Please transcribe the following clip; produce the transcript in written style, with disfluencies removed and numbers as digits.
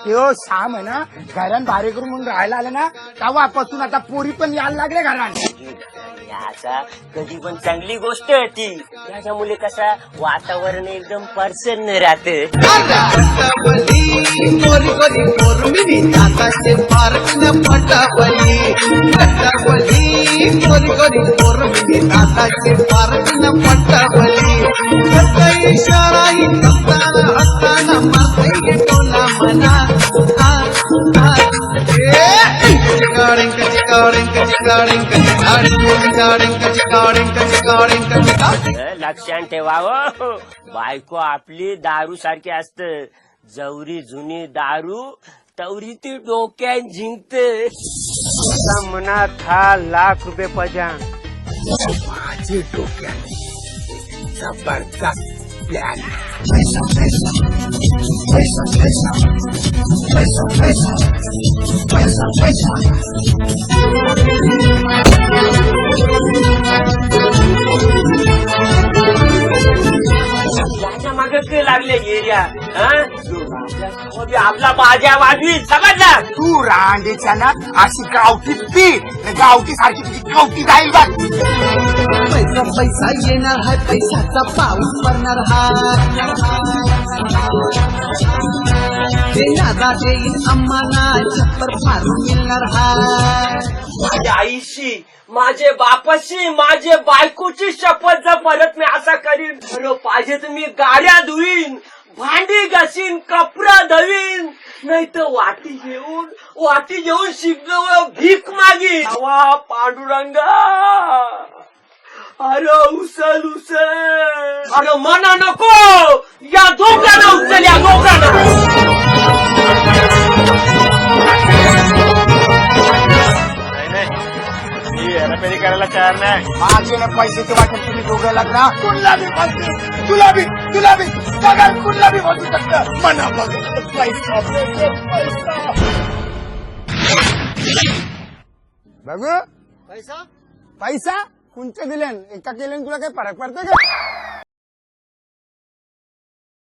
त्यो सहा महिना घरान भारे करून म्हणून राहायला आले ना तेव्हापासून आता पोरी पण यायला लागले घरान. याचा कधी पण चांगली गोष्ट होती. त्याच्यामुळे कसा वातावरण एकदम प्रसन्न राहते. लक्षात ठेवावं, बायको आपली दारू सारखी असत. जवरी जुनी दारू तवरी ती डोक्यात जिंकते. मनात हा ₹1,00,000 पजान माझे डोक्यात जबरदस्त प्लॅन. याच्या मागे ते लागले एरिया. आपला बाजा वाजवी समजला. तू रांडेच्या ना अशी गावठी पी गावठी सारखी तुझी गावठी जाईल बघ. पैसा पैसा येणार हाय, पैशाचा पाऊस पडणार हाय. ते नादा देईल आम्हाला छप्पर फारून मिळणार हाय. माझ्या आईशी, माझे बापाशी, माझे बायकोची शपथ जर परत मी असा करीन, खरं पाहिजे तर मी गाड्या धुईन, भांडी घासीन, कपडा धुईन, नाही तर वाटी घेऊन शिकलो भीक मागी. हवा पांडुरंगा, अरे उचल अरे मना नको, या दोघांना उचल, या दोघांना. पेरी करायला तयार नाही. माझे ना पैशाचे वाटत तुम्ही दोघं लागला. तुला बी बसते, तुला बी सगळ्यात कुठला बी बसू शकतं. मना बघ पैसा बघू पैसा पैसा कोणत्या दिल्यान एका केल्याने तुला काही फरक पडतो का?